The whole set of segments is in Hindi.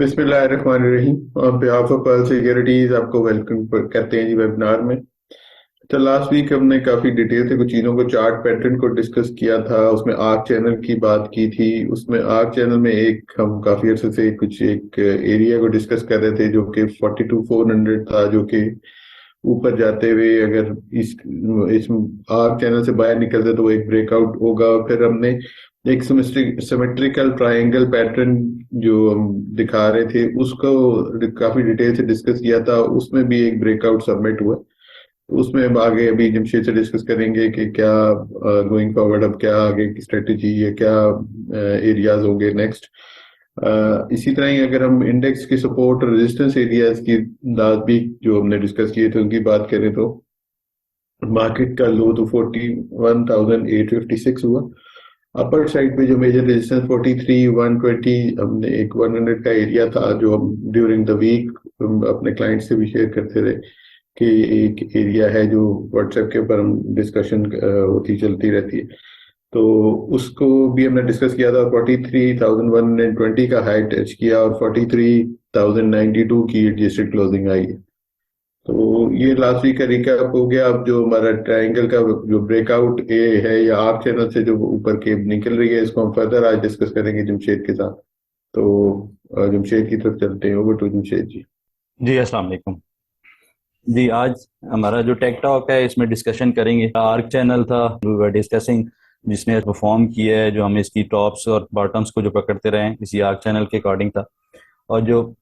बिस्मिल्लाहिर्रहमानिर्रहीम। On behalf of pearl securities आपको वेलकम कहते हैं जी वेबिनार में। तो लास्ट वीक हमने काफी डिटेल से कुछ चीजों को चार्ट पैटर्न को डिस्कस किया था। उसमें आर्क चैनल की बात की थी। उसमें आर्क चैनल में एक हम काफी अरसे से कुछ एक एरिया को डिस्कस कर रहे थे जो कि 42,400 था, जो कि ऊपर जाते हुए अगर इस आर्क चैनल से बाहर निकलते तो वो एक ब्रेकआउट होगा। और फिर हमने एक सिमेट्रिकल ट्रायंगल पैटर्न जो हम दिखा रहे थे उसको काफी डिटेल से डिस्कस किया था। उसमें भी एक ब्रेकआउट सबमिट हुआ। उसमें हम आगे अभी जमशेद से डिस्कस करेंगे कि क्या गोइंग फॉरवर्ड अब क्या आगे की स्ट्रेटेजी है, क्या एरियाज होंगे नेक्स्ट। इसी तरह ही अगर हम इंडेक्स की सपोर्ट और रेजिस्टेंस एरियाज की लास्ट वीक जो हमने डिस्कस किए थे उनकी बात करें तो मार्केट का लो तो 41,856 हुआ। अपर साइड पे जो मेजर रेजिस्टेंस 43,120, हमने एक 100 का एरिया था जो हम ड्यूरिंग द वीक अपने क्लाइंट से भी शेयर करते रहे कि एक एरिया है जो व्हाट्सएप के ऊपर हम डिस्कशन होती चलती रहती है। तो उसको भी हमने डिस्कस किया था। 43,120 का हाई टच किया और 43,092 की एडजस्टेड क्लोजिंग आई है। तो ये लास्ट वीक का रिकैप हो गया। अब जो हमारा ट्रायंगल का जो ब्रेकआउट ए है या आर्क चैनल से जो ऊपर के निकल रही है, इसको हम फर्दर आज डिस्कस करेंगे जमशेद के साथ। तो जमशेद की तरफ चलते हैं। Over to Jamshed ji. जी अस्सलाम वालेकुम। जी आज हमारा जो टेक टॉक है इसमें डिस्कशन करेंगे। आर्क चैनल था वी वर डिस्कसिंग, जिसने परफॉर्म किया है, जो हम इसकी टॉप्स और बॉटम्स को जो पकड़ते रहे हैं इसी आर्क चैनल के अकॉर्डिंग था। और जो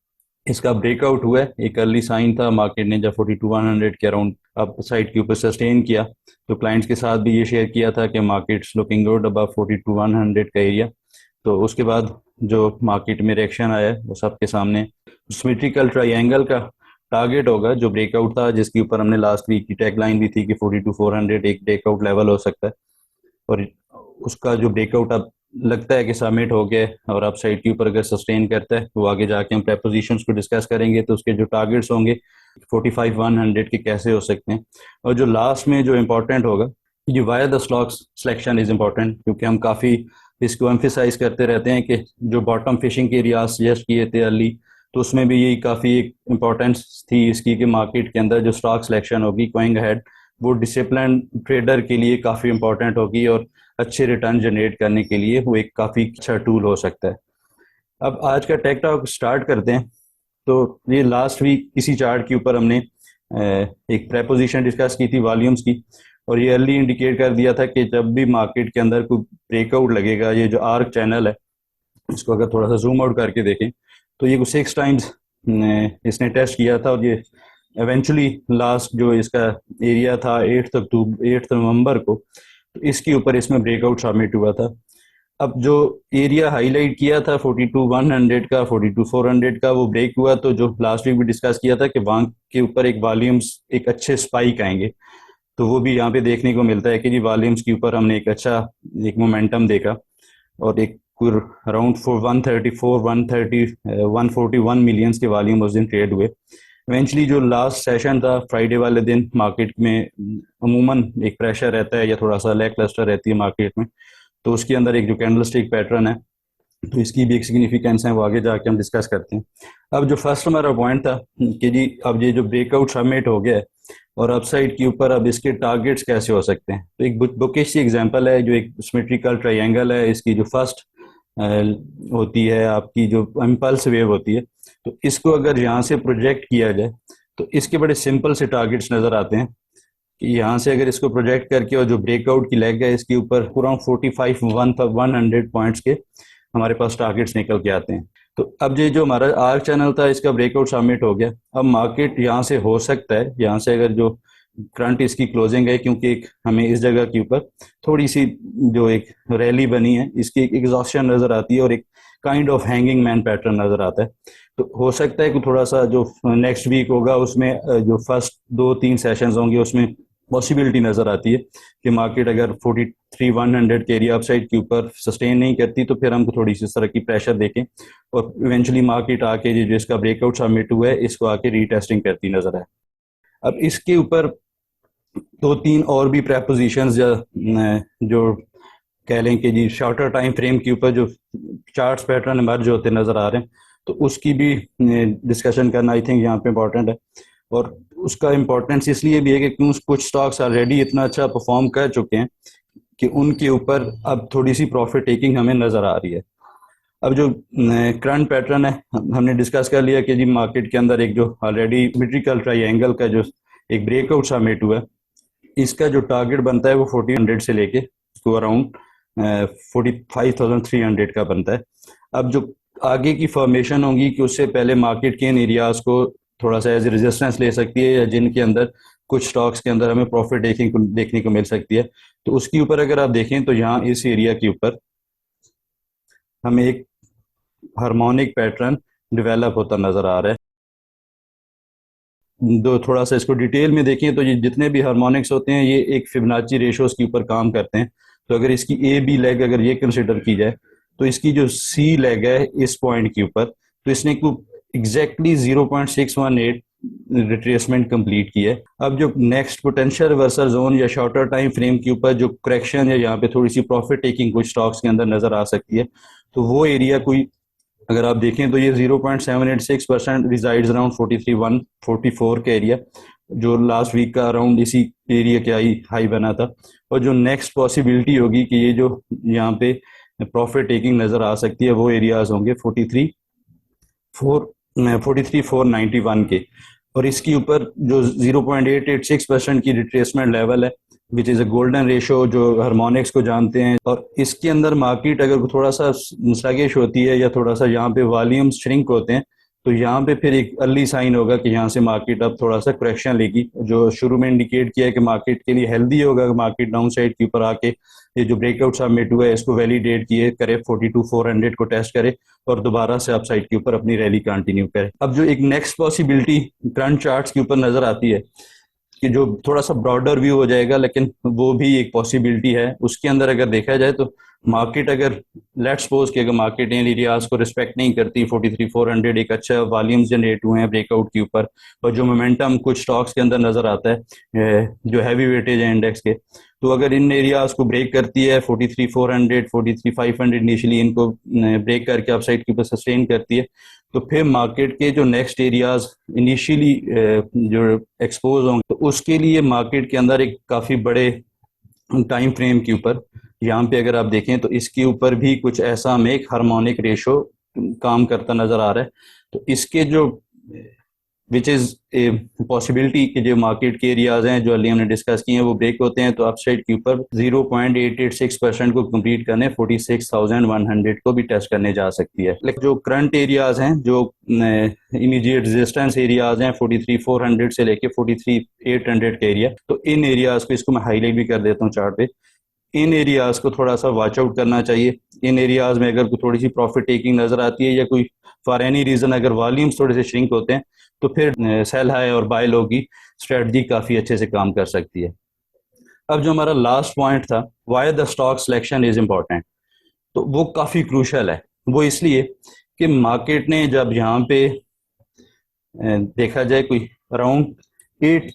इसका ब्रेकआउट हुआ है, एक अर्ली साइन था। मार्केट ने जब 42,100 के अराउंड अप साइड के ऊपर सस्टेन किया तो क्लाइंट्स के साथ भी ये शेयर किया था कि मार्केट्स लुकिंग गुड अबव 42,100 का एरिया। तो उसके बाद जो मार्केट में रिएक्शन आया है वो सबके सामने सिमेट्रिकल ट्रायंगल का टारगेट होगा जो ब्रेकआउट था, जिसके ऊपर हमने लास्ट वीक की टैगलाइन भी थी कि 42,400 एक ब्रेकआउट लेवल हो सकता है। और उसका जो ब्रेकआउट अब लगता है कि सबमिट हो गया है और अब साइड के ऊपर अगर सस्टेन करता है तो आगे जाके हम प्रेपोजिशंस को डिस्कस करेंगे। तो उसके जो टारगेट्स होंगे 45,100 के कैसे हो सकते हैं। और जो लास्ट में जो इम्पोर्टेंट होगा, ये via the stocks selection is important, क्योंकि हम काफ़ी इसको एम्फिसाइज करते रहते हैं कि जो बॉटम फिशिंग के एरिया सजेस्ट किए थे अर्ली, तो उसमें भी यही काफ़ी एक इम्पोर्टेंस थी इसकी कि मार्केट के अंदर जो स्टॉक सिलेक्शन होगी गोइंग अहेड वो डिसिप्लिन ट्रेडर के लिए काफ़ी इंपॉर्टेंट होगी और अच्छे रिटर्न जनरेट करने के लिए वो एक काफ़ी अच्छा टूल हो सकता है। अब आज का टेक टॉक स्टार्ट करते हैं। तो ये लास्ट वीक इसी चार्ट के ऊपर हमने एक प्रेपोजिशन डिस्कस की थी वॉल्यूम्स की, और ये अर्ली इंडिकेट कर दिया था कि जब भी मार्केट के अंदर कोई ब्रेकआउट लगेगा, ये जो आर्क चैनल है इसको अगर थोड़ा सा जूम आउट करके देखें तो ये कुछ 6 टाइम्स इसने टेस्ट किया था। और ये एवेंचुअली लास्ट जो इसका एरिया था 8 नवंबर को, तो इसके ऊपर इसमें ब्रेकआउट सबमिट हुआ था। अब जो एरिया हाईलाइट किया था 42,100 का, 42,400 का, वो ब्रेक हुआ। तो जो लास्ट वीक भी डिस्कस किया था कि वहां के ऊपर एक वॉल्यूम्स एक अच्छे स्पाइक आएंगे, तो वो भी यहाँ पे देखने को मिलता है कि जी वॉल्यूम्स के ऊपर हमने एक अच्छा एक मोमेंटम देखा। और एक अराउंड 141 मिलियंस के वॉल्यूम उस दिन ट्रेड हुए। इवेंचुअली जो लास्ट सेशन था फ्राइडे वाले दिन, मार्केट में अमूमन एक प्रेशर रहता है या थोड़ा सा लैक क्लस्टर रहती है मार्केट में, तो उसके अंदर एक जो कैंडलस्टिक पैटर्न है तो इसकी भी एक सिग्निफिकेंस है, वो आगे जाके हम डिस्कस करते हैं। अब जो फर्स्ट हमारा पॉइंट था कि जी अब ये जो ब्रेकआउट सबमिट हो गया है और अपसाइड के ऊपर अब इसके टारगेट्स कैसे हो सकते हैं, तो एक बुकिश सी एग्जांपल है जो एक सिमेट्रिकल ट्रायंगल है। इसकी जो फर्स्ट होती है आपकी जो इम्पल्स वेव होती है, तो इसको अगर यहाँ से प्रोजेक्ट किया जाए तो इसके बड़े सिंपल से टारगेट्स नजर आते हैं कि यहाँ से अगर इसको प्रोजेक्ट करके और जो ब्रेकआउट की लेग है इसके ऊपर अराउंड 45,100 पॉइंट्स के हमारे पास टारगेट्स निकल के आते हैं। तो अब ये जो हमारा आर्क चैनल था इसका ब्रेकआउट सबमिट हो गया। अब मार्केट यहाँ से हो सकता है, यहाँ से अगर जो करंट इसकी क्लोजिंग है, क्योंकि एक हमें इस जगह के ऊपर थोड़ी सी जो एक रैली बनी है इसकी एक एग्जॉस्शन नजर आती है और एक kind of hanging man pattern नजर आता है। तो हो सकता है कि थोड़ा सा जो नेक्स्ट वीक होगा उसमें जो फर्स्ट 2-3 सेशंस होंगे उसमें पॉसिबिलिटी नजर आती है कि मार्केट अगर 43,100 के एरिया अपसाइड के ऊपर सस्टेन नहीं करती तो फिर हमको थोड़ी सी इस तरह की प्रेशर देखें और इवेंचुअली मार्केट आके जो इसका ब्रेकआउट सबमिट हुआ है इसको आके रीटेस्टिंग करती नजर आए। अब इसके ऊपर 2-3 और भी प्रेपोजिशंस जो कह लें कि जी शॉर्टर टाइम फ्रेम के ऊपर जो चार्ट्स पैटर्न इमर्ज होते नजर आ रहे हैं, तो उसकी भी डिस्कशन करना आई थिंक यहाँ पे इम्पोर्टेंट है। और उसका इम्पोर्टेंस इसलिए भी है कि क्यों कुछ स्टॉक्स ऑलरेडी इतना अच्छा परफॉर्म कर चुके हैं कि उनके ऊपर अब थोड़ी सी प्रॉफिट टेकिंग हमें नजर आ रही है। अब जो करंट पैटर्न है हमने डिस्कस कर लिया कि जी मार्केट के अंदर एक जो ऑलरेडी सिमेट्रिकल ट्रायंगल का जो एक ब्रेकआउट सा मेट हुआ है, इसका जो टारगेट बनता है वो 1400 से लेके तो अराउंड 45,300 का बनता है। अब जो आगे की फॉर्मेशन होगी कि उससे पहले मार्केट के इन एरियाज को थोड़ा सा एज रेजिस्टेंस ले सकती है, या जिनके अंदर कुछ स्टॉक्स के अंदर हमें प्रॉफिट टेकिंग देखने को मिल सकती है। तो उसके ऊपर अगर आप देखें तो यहाँ इस एरिया के ऊपर हमें एक हार्मोनिक पैटर्न डेवलप होता नजर आ रहा है। दो थोड़ा सा इसको डिटेल में देखें तो ये जितने भी हार्मोनिक्स होते हैं ये एक फिबोनाची रेशोस के ऊपर काम करते हैं। तो अगर इसकी ए बी लेग अगर ये कंसिडर की जाए तो इसकी जो सी लेग है इस पॉइंट के ऊपर, तो इसने एग्जैक्टली 0.618 रिट्रेसमेंट कंप्लीट की है। अब जो नेक्स्ट पोटेंशियल रिवर्सल जोन या शॉर्टर टाइम फ्रेम के ऊपर जो करेक्शन है, यहाँ पे थोड़ी सी प्रॉफिट टेकिंग कुछ स्टॉक्स के अंदर नजर आ सकती है। तो वो एरिया कोई अगर आप देखें तो ये 0.786% रिजाइड्स अराउंड 43,144 का एरिया, जो लास्ट वीक का अराउंड इसी एरिया के हाई बना था। और जो नेक्स्ट पॉसिबिलिटी होगी कि ये जो यहाँ पे प्रॉफिट टेकिंग नजर आ सकती है वो एरियाज होंगे 43,491 के। और इसके ऊपर जो 0.886% की रिट्रेसमेंट लेवल है which is a golden ratio, जो हार्मोनिक्स को जानते हैं। और इसके अंदर मार्केट अगर थोड़ा सा स्लगिश होती है या थोड़ा सा यहाँ पे वॉल्यूम्स श्रिंक होते हैं तो यहाँ पे फिर एक अर्ली साइन होगा कि यहाँ से मार्केट अब थोड़ा सा करेक्शन लेगी, जो शुरू में इंडिकेट किया है कि मार्केट के लिए हेल्दी होगा कि मार्केट डाउन साइड के ऊपर आके ये जो ब्रेकआउट सबमिट हुआ है इसको वैलिडेट किए करे, 42,400 को टेस्ट करे और दोबारा से अप साइड के ऊपर अपनी रैली कंटिन्यू करे। अब जो एक नेक्स्ट पॉसिबिलिटी करंट चार्ट्स के ऊपर नजर आती है कि जो थोड़ा सा ब्रॉडर व्यू हो जाएगा, लेकिन वो भी एक पॉसिबिलिटी है। उसके अंदर अगर देखा जाए तो मार्केट अगर लेट्स सपोज कि अगर मार्केट इन एरियाज को रिस्पेक्ट नहीं करती, 43,400 एक अच्छा वॉल्यूम जनरेट हुए हैं ब्रेकआउट के ऊपर, और जो मोमेंटम कुछ स्टॉक्स के अंदर नजर आता है जो हैवी वेटेज है इंडेक्स के, तो अगर इन एरियाज को ब्रेक करती है 43,400 43,500 इनिशियली इनको ब्रेक करके अपसाइड के ऊपर सस्टेन करती है, तो फिर मार्केट के जो नेक्स्ट एरियाज इनिशियली जो एक्सपोज होंगे तो उसके लिए मार्केट के अंदर एक काफ़ी बड़े टाइम फ्रेम के ऊपर यहाँ पे अगर आप देखें तो इसके ऊपर भी कुछ ऐसा हमें एक हार्मोनिक रेशो काम करता नजर आ रहा है। तो इसके जो विच इज़ ए पॉसिबिलिटी कि जो मार्केट के एरियाज हैं जो अली हमने डिस्कस किए हैं वो ब्रेक होते हैं तो अपसाइड के ऊपर 0.886% को कंप्लीट करने 46,100 को भी टेस्ट करने जा सकती है। लेकिन जो करंट एरियाज हैं जो इमीडिएट रेजिस्टेंस एरियाज हैं 43,400 से लेके 43,800 के एरिया, तो इन एरियाज को इसको मैं हाईलाइट भी कर देता हूँ चार्ट पे। इन एरियाज को थोड़ा सा वॉच आउट करना चाहिए। इन एरियाज में अगर थोड़ी सी प्रॉफिट टेकिंग नजर आती है या कोई फॉर एनी रीजन अगर वॉल्यूम्स थोड़े से श्रिंक होते हैं तो फिर सेल हाई और बाय लो की स्ट्रेटजी काफी अच्छे से काम कर सकती है। अब जो हमारा लास्ट पॉइंट था why the stock selection is important, तो वो काफी क्रूशल है। वो इसलिए कि मार्केट ने जब यहाँ पे देखा जाए कोई अराउंड 8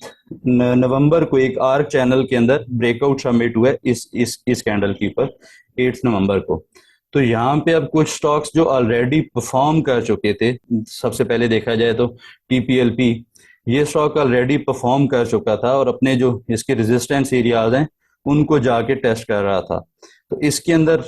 नवंबर को एक आर्क चैनल के अंदर ब्रेकआउट सबमिट हुआ है इस कैंडल के ऊपर 8 नवंबर को। तो यहाँ पे अब कुछ स्टॉक्स जो ऑलरेडी परफॉर्म कर चुके थे, सबसे पहले देखा जाए तो टीपीएलपी, ये स्टॉक ऑलरेडी परफॉर्म कर चुका था और अपने जो इसके रेजिस्टेंस एरियाज हैं उनको जाके टेस्ट कर रहा था। तो इसके अंदर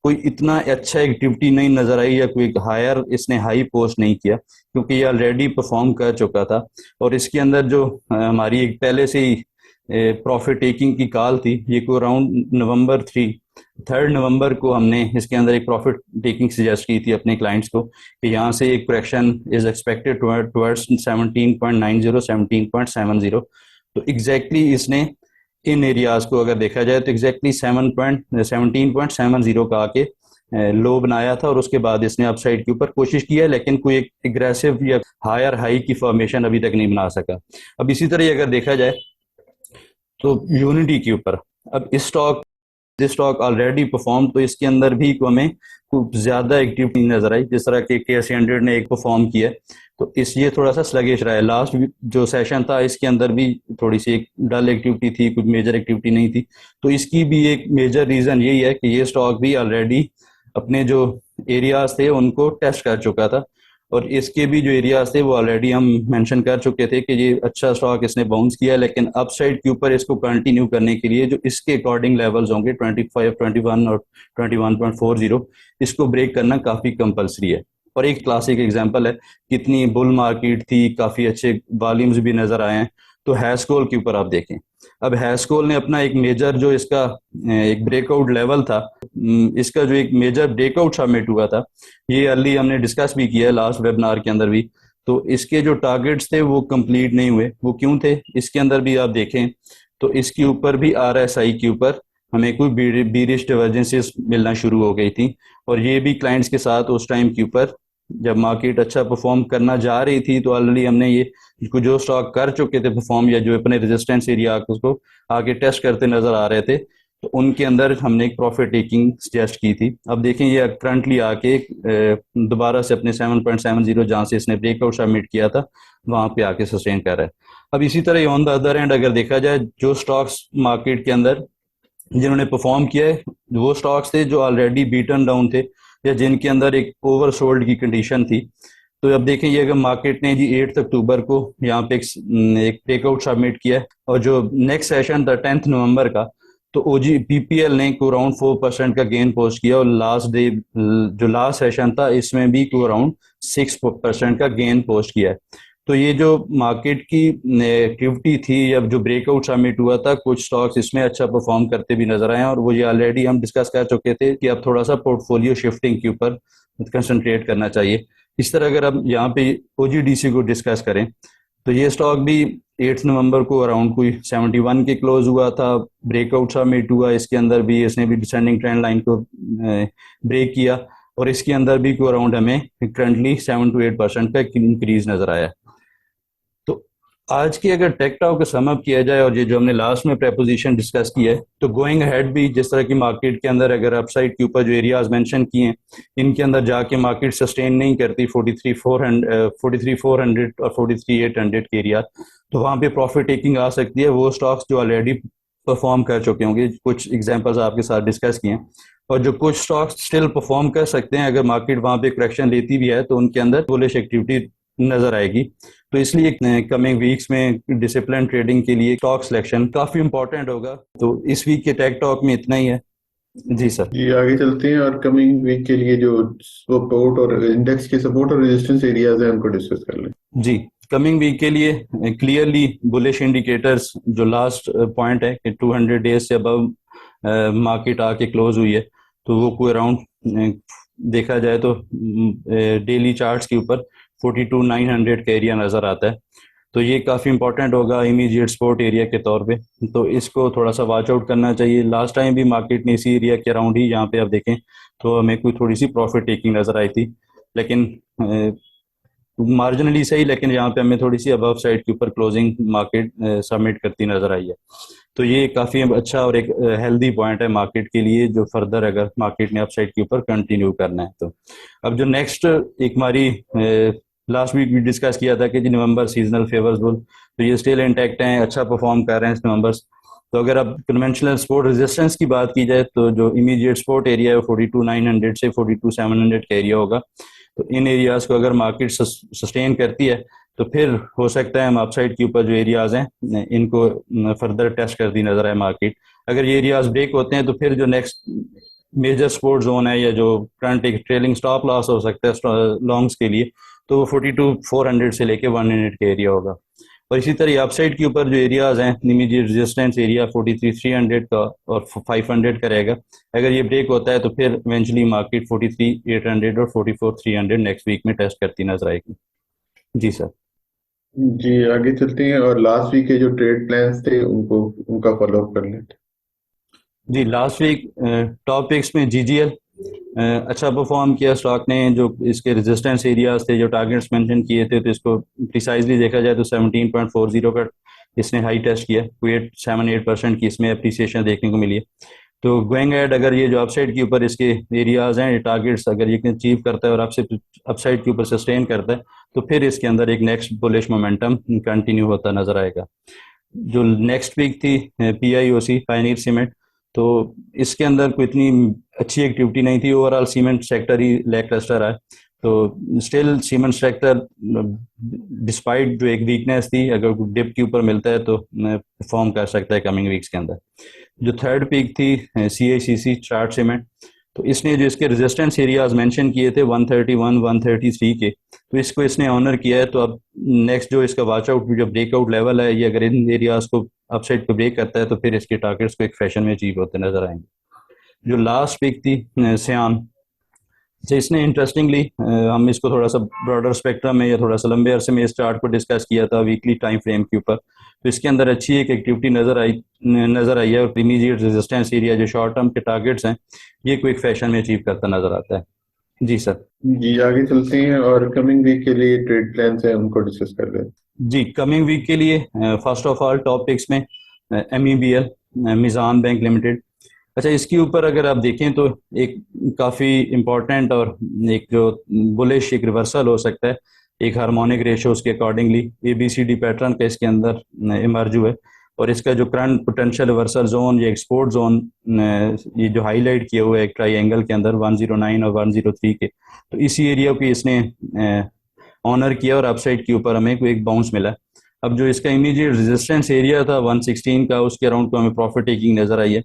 कोई इतना अच्छा एक्टिविटी नहीं नजर आई या कोई हायर इसने हाई पोस्ट नहीं किया क्योंकि ये ऑलरेडी परफॉर्म कर चुका था। और इसके अंदर जो हमारी एक पहले से ही प्रॉफिट टेकिंग की कॉल थी, ये को अराउंड नवंबर 3 नवंबर को हमने इसके अंदर एक प्रॉफिट टेकिंग सजेस्ट की थी अपने क्लाइंट्स को कि यहाँ से एक करेक्शन इज एक्सपेक्टेड टुवर्ड्स 17.90 17.70। तो एग्जैक्टली इसने इन एरियाज को अगर देखा जाए तो एग्जैक्टली 17.70 का आके लो बनाया था और उसके बाद इसने अपसाइड के ऊपर कोशिश की है, लेकिन कोई एक एग्रेसिव या हायर हाई की फॉर्मेशन अभी तक नहीं बना सका। अब इसी तरह अगर देखा जाए तो यूनिटी के ऊपर, अब इस स्टॉक ऑलरेडी परफॉर्म, तो इसके अंदर भी हमें कुछ ज्यादा एक्टिविटी नजर आई। जिस तरह के KS100 ने एक परफॉर्म किया तो इस ये थोड़ा सा स्लगिश रहा है। लास्ट जो सेशन था इसके अंदर भी थोड़ी सी एक डल एक्टिविटी थी, कुछ मेजर एक्टिविटी नहीं थी। तो इसकी भी एक मेजर रीजन यही है कि ये स्टॉक भी ऑलरेडी अपने जो एरियाज थे उनको टेस्ट कर चुका था और इसके भी जो एरियाज थे वो ऑलरेडी हम मेंशन कर चुके थे कि ये अच्छा स्टॉक इसने बाउंस किया, लेकिन अपसाइड के ऊपर इसको कंटिन्यू करने के लिए जो इसके अकॉर्डिंग लेवल्स होंगे 25, 21 और 21.40, इसको ब्रेक करना काफ़ी कंपलसरी है। और एक क्लासिक एग्जांपल है, कितनी बुल मार्केट थी, काफ़ी अच्छे वॉल्यूम्स भी नज़र आए हैं। तो हैशकोल के ऊपर आप देखें, अब हैशकोल ने अपना एक मेजर जो इसका एक ब्रेकआउट लेवल था, इसका जो एक मेजर ब्रेकआउट सबमिट हुआ था, ये अर्ली हमने डिस्कस भी किया है लास्ट वेबिनार के अंदर भी। तो इसके जो टारगेट्स थे वो कंप्लीट नहीं हुए। वो क्यों थे, इसके अंदर भी आप देखें तो इसके ऊपर भी RSI के ऊपर हमें कोई बीरिश डिवर्जेंसेस मिलना शुरू हो गई थी। और ये भी क्लाइंट्स के साथ उस टाइम के ऊपर जब मार्केट अच्छा परफॉर्म करना जा रही थी, तो ऑलरेडी हमने ये जो स्टॉक कर चुके थे परफॉर्म, या जो अपने रेजिस्टेंस एरिया उसको आगे टेस्ट करते नजर आ रहे थे, तो उनके अंदर हमने एक प्रॉफिट टेकिंग सजेस्ट की थी। अब देखें ये करंटली आके दोबारा से अपने 7.70 जहाँ से इसने ब्रेकआउट सबमिट किया था वहां पे आके सस्टेन कर रहा है। अब इसी तरह ऑन द अदर एंड अगर देखा जाए, जो स्टॉक्स मार्केट के अंदर जिन्होंने परफॉर्म किया है, वो स्टॉक्स थे जो ऑलरेडी बीटन डाउन थे या जिनके अंदर एक ओवर सोल्ड की कंडीशन थी। तो अब देखें ये अगर मार्केट ने जी 8 अक्टूबर को यहाँ पे एक ब्रेकआउट सबमिट किया है, और जो नेक्स्ट सेशन था 10 नवंबर का, तो ओजी पीपीएल ने को अराउंड 4% का गेन पोस्ट किया, और लास्ट डे जो लास्ट सेशन था इसमें भी को अराउंड 6% का गेन पोस्ट किया है। तो ये जो मार्केट की एक्टिविटी थी या जो ब्रेकआउट सबमिट हुआ था, कुछ स्टॉक्स इसमें अच्छा परफॉर्म करते भी नजर आए, और वो ये ऑलरेडी हम डिस्कस कर चुके थे कि अब थोड़ा सा पोर्टफोलियो शिफ्टिंग के ऊपर कंसंट्रेट करना चाहिए। इस तरह अगर अब यहाँ पे ओजीडीसी को डिस्कस करें, तो ये स्टॉक भी 8 नवंबर को अराउंड कोई 71 के क्लोज हुआ था, ब्रेकआउट सबमिट हुआ, इसके अंदर भी इसने भी डिसेंडिंग ट्रेंड लाइन को ब्रेक किया, और इसके अंदर भी को अराउंड हमें करंटली 7 to 8% का इंक्रीज नजर आया। तो आज की अगर टेक टॉक को समअप किया जाए, और ये जो हमने लास्ट में प्रेपोजिशन डिस्कस किया है, तो गोइंग अहेड भी जिस तरह की मार्केट के अंदर अगर अपसाइड के ऊपर जो एरियाज मेंशन किए हैं, इनके अंदर जाके मार्केट सस्टेन नहीं करती 43,400 और 43,800 के एरिया, तो वहां पे प्रॉफिट टेकिंग आ सकती है। वो स्टॉक्स जो ऑलरेडी परफॉर्म कर चुके होंगे, कुछ एग्जांपल्स आपके साथ डिस्कस किए हैं, और जो कुछ स्टॉक्स स्टिल परफॉर्म कर सकते हैं अगर मार्केट वहां पे करेक्शन लेती भी है, तो उनके अंदर बुलिश एक्टिविटी नजर आएगी। तो इसलिए कमिंग वीक्स में डिसिप्लिन ट्रेडिंग के लिए स्टॉक सिलेक्शन काफी इंपॉर्टेंट होगा। तो इस वीक के टेक टॉक में इतना ही है। जी सर। जी आगे चलते हैं और कमिंग वीक के लिए जो सपोर्ट और इंडेक्स के सपोर्ट और रेजिस्टेंस एरियाज हैं उनको डिस्कस कर लें। जी, कमिंग वीक के लिए क्लियरली बुलिश इंडिकेटर्स, जो लास्ट पॉइंट है कि 200 डेज से अबव मार्केट आके क्लोज हुई है, तो वो कोई अराउंड देखा जाए तो डेली चार्ट्स के ऊपर 42,900 का एरिया नजर आता है। तो ये काफ़ी इंपॉर्टेंट होगा इमीडिएट सपोर्ट एरिया के तौर पे, तो इसको थोड़ा सा वॉच आउट करना चाहिए। लास्ट टाइम भी मार्केट ने इसी एरिया के अराउंड ही, यहाँ पे आप देखें तो हमें कोई थोड़ी सी प्रॉफिट टेकिंग नजर आई थी, लेकिन मार्जिनली सही, लेकिन यहाँ पे हमें थोड़ी सी अबव साइड के ऊपर क्लोजिंग मार्केट सबमिट करती नजर आई है। तो ये काफ़ी अच्छा और एक हेल्दी पॉइंट है मार्केट के लिए, जो फर्दर अगर मार्केट ने अपसाइड के ऊपर कंटिन्यू करना है। तो अब जो नेक्स्ट एक हमारी लास्ट वीक भी डिस्कस किया था कि जी नवंबर सीजनल फेवरेबल, तो ये स्टिल इंटैक्ट हैं, अच्छा परफॉर्म कर रहे हैं इस नवंबर्स। तो अगर अब कन्वेंशनल सपोर्ट रेजिस्टेंस की बात की जाए, तो जो इमीडिएट सपोर्ट एरिया है 42,900 से 42,700 का एरिया होगा। तो इन एरियाज को अगर मार्केट सस्टेन करती है, तो फिर हो सकता है हम अपसाइड के ऊपर जो एरियाज हैं इनको फर्दर टेस्ट करती नजर आए मार्केट। अगर ये एरियाज ब्रेक होते हैं, तो फिर जो नेक्स्ट मेजर सपोर्ट जोन है या जो करंट एक ट्रेलिंग स्टॉप लॉस हो सकता है लॉन्ग्स के लिए, तो वो 42,400 से लेके 100 का एरिया होगा। और इसी तरह अपसाइड के ऊपर जो एरियाज हैं, इमीडिएट रेजिस्टेंस एरिया 43,300 का और 500 का रहेगा। अगर ये ब्रेक होता है, तो फिर इवेंचुअली मार्केट 43,800 और 44,300 नेक्स्ट वीक में टेस्ट करती नजर आएगी। जी सर। जी आगे चलते हैं और लास्ट वीक के जो ट्रेड प्लान्स थे उनका फॉलो अप कर लेते हैं। जी, लास्ट वीक टॉप पिक्स में जीजीएल अच्छा परफॉर्म किया स्टॉक ने। जो इसके रेजिस्टेंस एरियाज थे, जो टारगेट्स मेंशन किए थे, तो इसको प्रिसाइजली देखा जाए तो 17.40 का इसने हाई टेस्ट किया, 7-8% की इसमें अप्रिसिएशन देखने को मिली है। तो गोइंग एड अगर ये जो अपसाइड के ऊपर इसके एरियाज हैं, टारगेट्स अगर ये अचीव करता है और आपसे अपसाइड के ऊपर सस्टेन करता है, तो फिर इसके अंदर एक नेक्स्ट बुलिश मोमेंटम कंटिन्यू होता नजर आएगा। जो नेक्स्ट वीक थी पीआईओसी पायनीर सीमेंट, तो इसके अंदर कोई इतनी अच्छी एक्टिविटी नहीं थी, ओवरऑल सीमेंट सेक्टर ही लैकलस्टर है। तो स्टिल सीमेंस ट्रैक्टर डिस्पाइट जो एक वीकनेस थी, अगर डिप के ऊपर मिलता है तो परफॉर्म कर सकता है कमिंग वीक्स के अंदर। जो थर्ड पिक थी CICC चार्ट सीमेंट, तो इसने जो इसके रेजिस्टेंस एरियाज मेंशन किए थे 131 133 के, तो इसको इसने ऑनर किया है। तो अब नेक्स्ट जो इसका वॉच आउट जो ब्रेकआउट लेवल है, ये अगर इन एरियाज को अपसाइड को ब्रेक करता है तो फिर इसके टारगेट्स को एक फैशन में अचीव होते नजर आएंगे। जो लास्ट पिक थी सियान, तो इसने इंटरेस्टिंगली हम इसको थोड़ा सा ब्रॉडर स्पेक्ट्रम में या थोड़ा सा लंबे अरसे में इस चार्ट को डिस्कस किया था वीकली टाइम फ्रेम के ऊपर। तो इसके अंदर अच्छी एक एक्टिविटी नजर आई है, और इमीडिएट रेजिस्टेंस एरिया जो शॉर्ट टर्म के टारगेट्स हैं, ये क्विक फैशन में अचीव करता नजर आता है। जी सर। जी आगे चलते हैं और कमिंग वीक के लिए ट्रेड प्लान्स हैं उनको डिस्कस कर लें। जी, कमिंग वीक के लिए first of all top picks में MEBL, मिज़ान बैंक लिमिटेड। अच्छा, इसके ऊपर अगर आप देखें तो एक काफ़ी इम्पोर्टेंट और एक जो बुलिश एक रिवर्सल हो सकता है, एक हार्मोनिक रेशियोज के अकॉर्डिंगली ABCD पैटर्न का इसके अंदर इमर्ज हुआ है। और इसका जो करंट पोटेंशियल रिवर्सल जोन या एक्सपोर्ट जोन ये जो हाईलाइट किया हुआ है एक ट्राइंगल के अंदर 109 और 103 के, तो इसी एरिया को इसने ऑनर किया और अपसाइड के ऊपर हमें कोई एक बाउंस मिला। अब जो इसका इमीडिएट रेजिस्टेंस एरिया था 116 का, उसके अराउंड को हमें प्रॉफिट टेकिंग नजर आई है।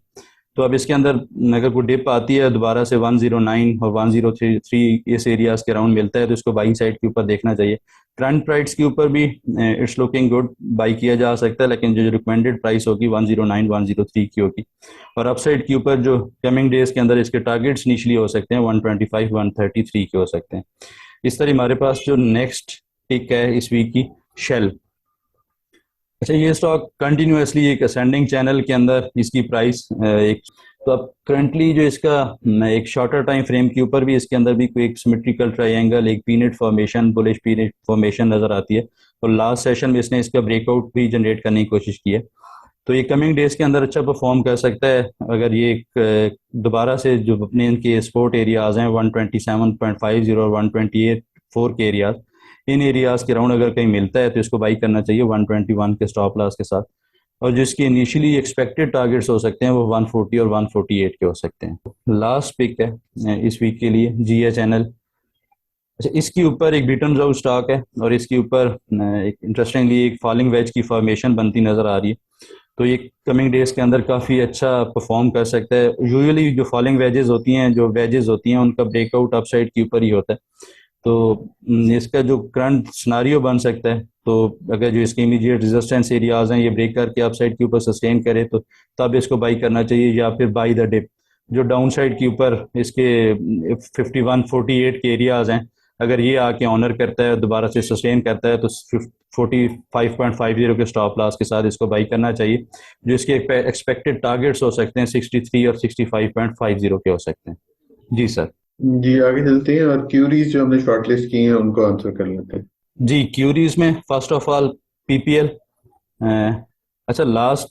तो अब इसके अंदर अगर कोई डिप आती है दोबारा से 109 और 103 इस एरियाज के अराउंड मिलता है, तो इसको बाइंग साइड के ऊपर देखना चाहिए। करंट प्राइस के ऊपर भी इट्स लुकिंग गुड, बाई किया जा सकता है, लेकिन जो रिकमेंडेड प्राइस होगी 109 103 की होगी। और अपसाइड के ऊपर जो कमिंग डेज के अंदर इसके टारगेट्स निचली हो सकते हैं 125 133 के हो सकते हैं। इस तरह हमारे पास जो नेक्स्ट पिक है इस वीक की, शेल। अच्छा, ये स्टॉक कंटिन्यूसली एक असेंडिंग चैनल के अंदर इसकी प्राइस एक, तो अब करंटली जो इसका एक शॉर्टर टाइम फ्रेम के ऊपर भी इसके अंदर भी कोई एक सिमेट्रिकल ट्रायंगल, एक peanut formation, bullish peanut formation नजर आती है। और लास्ट सेशन में इसने इसका ब्रेकआउट भी जनरेट करने की कोशिश की है। तो ये कमिंग डेज के अंदर अच्छा परफॉर्म कर सकता है अगर ये दोबारा से जो अपने इनके सपोर्ट एरियाज हैं 127.50 और 128.4 के एरियाज, इन एरियाज के राउंड अगर कहीं मिलता है तो इसको बाई करना चाहिए 121 के स्टॉप लॉस के साथ। और जिसके इनिशियली एक्सपेक्टेड टारगेट्स हो सकते हैं वो 140 और 148 के हो सकते हैं। लास्ट पिक है इस वीक के लिए, GHNL। अच्छा, इसके ऊपर एक बीटन राउट स्टॉक है और इसके ऊपर एक इंटरेस्टिंगली एक फॉलिंग वेज की फॉर्मेशन बनती नजर आ रही है। तो ये कमिंग डेज के अंदर काफ़ी अच्छा परफॉर्म कर सकता है। यूजुअली जो फॉलिंग वेजेस होती हैं, जो वेजेस होती हैं, उनका ब्रेकआउट अपसाइड के ऊपर ही होता है। तो इसका जो करंट सिनारियो बन सकता है, तो अगर जो इसके इमीडिएट रेजिस्टेंस एरियाज हैं ये ब्रेक करके अपसाइड के ऊपर सस्टेन करे तो तब इसको बाई करना चाहिए, या फिर बाई द डिप। जो डाउन साइड के ऊपर इसके 51-48 के एरियाज हैं, अगर ये आके ऑनर करता है दोबारा से सस्टेन करता है तो 45.50 के स्टॉप लॉस के साथ इसको बाई करना चाहिए। जो इसके एक्सपेक्टेड टारगेट्स हो सकते हैं 63 और 65.50 के हो सकते हैं। जी सर। जी आगे चलते हैं और क्यूरीज जो हमने शॉर्टलिस्ट की हैं उनको आंसर कर लेते हैं। जी, क्यूरीज में फर्स्ट ऑफ ऑल PPL। अच्छा, लास्ट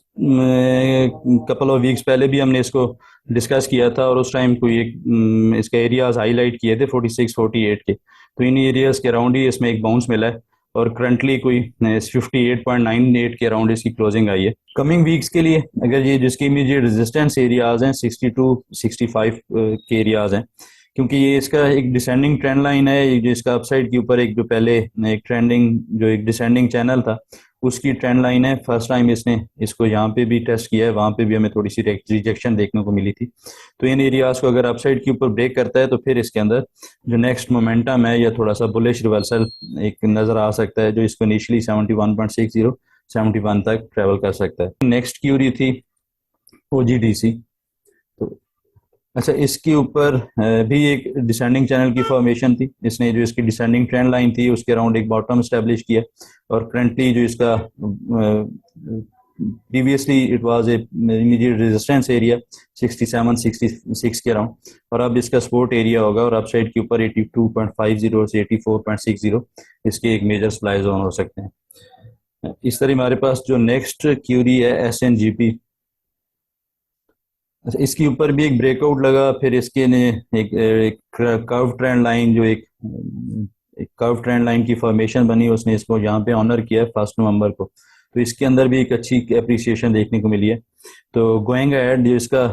कपल ऑफ वीक्स पहले भी हमने इसको डिस्कस किया था और उस टाइम कोई एक इसका एरियाज हाईलाइट किए थे 46-48 के, तो इन एरियाज के अराउंड ही इसमें एक बाउंस मिला है और करंटली कोई 58.98 के अराउंड इसकी क्लोजिंग आई है। कमिंग वीक्स के लिए अगर ये जिसकी इमीडिएट रेजिस्टेंस एरियाज हैं 62-65 के एरियाज हैं, क्योंकि ये इसका एक डिसेंडिंग ट्रेंड लाइन है, जो इसका अपसाइड के ऊपर एक जो पहले एक ट्रेंडिंग जो एक डिसेंडिंग चैनल था उसकी ट्रेंड लाइन है। फर्स्ट टाइम इसने इसको यहाँ पे भी टेस्ट किया है, वहाँ पे भी हमें थोड़ी सी रिजेक्शन देखने को मिली थी। तो इन एरियाज को अगर अपसाइड के ऊपर ब्रेक करता है तो फिर इसके अंदर जो नेक्स्ट मोमेंटम है या थोड़ा सा बुलिश रिवर्सल एक नजर आ सकता है, जो इसको इनिशियली 71.60 71 तक ट्रेवल कर सकता है। नेक्स्ट क्यूरी थी OGDC। तो अच्छा, इसके ऊपर भी एक डिसेंडिंग चैनल की फॉर्मेशन थी। इसने जो इसकी डिसेंडिंग ट्रेंड लाइन थी उसके अराउंड एक बॉटम स्टैब्लिश किया और करंटली जो इसका previously it was a immediate resistance area 67-66 के अराउंड, और अब इसका सपोर्ट एरिया होगा और अपसाइड के ऊपर 82.50 से 84.60 इसके एक मेजर सप्लाई जोन हो सकते हैं। इस तरह हमारे पास जो नेक्स्ट क्यूरी है SNGP। अच्छा, इसके ऊपर भी एक ब्रेकआउट लगा, फिर इसके ने एक कर्व ट्रेंड लाइन जो एक कर्व ट्रेंड लाइन की फॉर्मेशन बनी, उसने इसको यहाँ पे ऑनर किया है 1 नवंबर को। तो इसके अंदर भी एक अच्छी एप्रिसिएशन देखने को मिली है। तो गोइंग अहेड जो इसका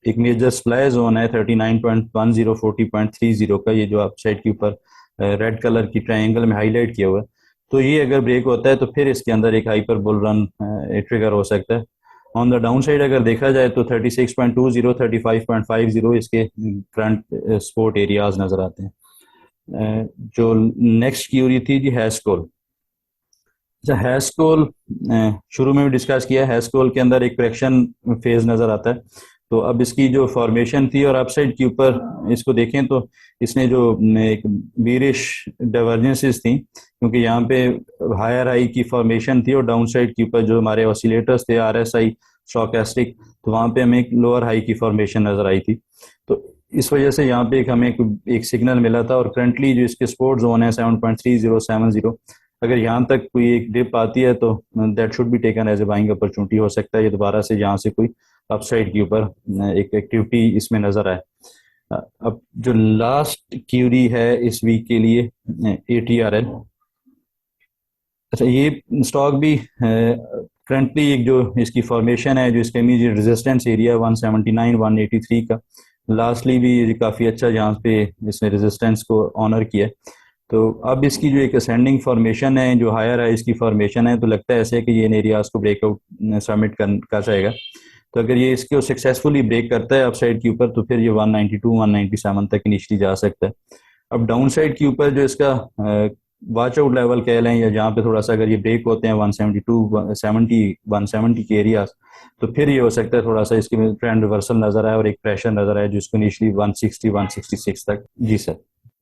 एक मेजर सप्लाई जोन है 39.10 40.30 का, ये जो आप साइड के ऊपर रेड कलर की ट्रायंगल में हाईलाइट किया हुआ है। तो ये अगर ब्रेक होता है तो फिर इसके अंदर एक हाइपर बुल रन ट्रिगर हो सकता है। ऑन द डाउन साइड अगर देखा जाए तो 36.20 35.50 इसके करंट सपोर्ट एरियाज नजर आते हैं। जो नेक्स्ट की हुई थी जी हैशकोल। अच्छा, हैशकोल शुरू में भी डिस्कस किया। हैशकोल के अंदर एक करेक्शन फेज नजर आता है। तो अब इसकी जो फॉर्मेशन थी और अपसाइड के ऊपर इसको देखें तो इसने जो एक बीरिश डाइवर्जेंसेस थी, क्योंकि यहाँ पे हायर हाई की फॉर्मेशन थी और डाउन साइड के ऊपर जो हमारे ऑसिलेटर्स थे RSI स्टोकेस्टिक, तो वहाँ पे हमें एक लोअर हाई की फॉर्मेशन नजर आई थी। तो इस वजह से यहाँ पे हमें एक सिग्नल मिला था। और करंटली जो इसके सपोर्ट जोन है 7.3070, अगर यहाँ तक कोई एक डिप आती है तो that should be taken as a buying opportunity. हो सकता है ये दोबारा से यहाँ से कोई अपसाइड के ऊपर एक एक्टिविटी इसमें नजर आए। अब जो लास्ट क्यूरी है इस वीक के लिए ATRL। अच्छा, ये स्टॉक भी करंटली एक जो इसकी फॉर्मेशन है, जो इसका इमीडिएट रेजिस्टेंस एरिया 179 183 का, लास्टली भी काफ़ी अच्छा यहाँ पे इसने रेजिस्टेंस को ऑनर किया। तो अब इसकी जो एक असेंडिंग फॉर्मेशन है, जो हायर है इसकी फॉर्मेशन है, तो लगता है ऐसे कि ये इन एरियाज को ब्रेकआउट सबमिट कर जाएगा। तो अगर ये इसको सक्सेसफुली ब्रेक करता है अपसाइड के ऊपर तो फिर ये 192 197 तक इनिशियली जा सकता है। अब डाउन साइड के ऊपर जो इसका वॉच आउट लेवल कह लें, या जहाँ पे थोड़ा सा अगर ये ब्रेक होते हैं 172 70 170 के एरियाज, तो फिर ये हो सकता है थोड़ा सा इसकी ट्रेंड रिवर्सल नजर आए और एक प्रेशर नजर आए जिसको इनिशियली 160 166 तक। जी सर।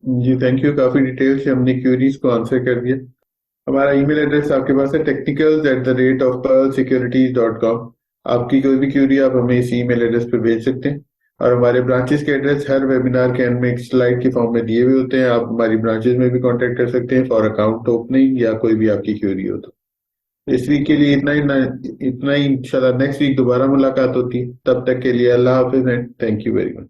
जी थैंक यू, काफी डिटेल से हमने क्यूरीज को आंसर कर दिया। हमारा ईमेल एड्रेस आपके पास है technicals@pearlsecurities.com। आपकी कोई भी क्यूरी आप हमें इस ईमेल एड्रेस पे भेज सकते हैं। और हमारे ब्रांचेस के एड्रेस हर वेबिनार के एंड में एक स्लाइड की फॉर्म में दिए हुए होते हैं। आप हमारी ब्रांचेस में भी कांटेक्ट कर सकते हैं फॉर अकाउंट ओपनिंग या कोई भी आपकी क्यूरी हो तो। इस वीक के लिए इतना ही इंशाल्लाह नेक्स्ट वीक दोबारा मुलाकात होती है। तब तक के लिए अल्लाह हाफिज and thank you very much.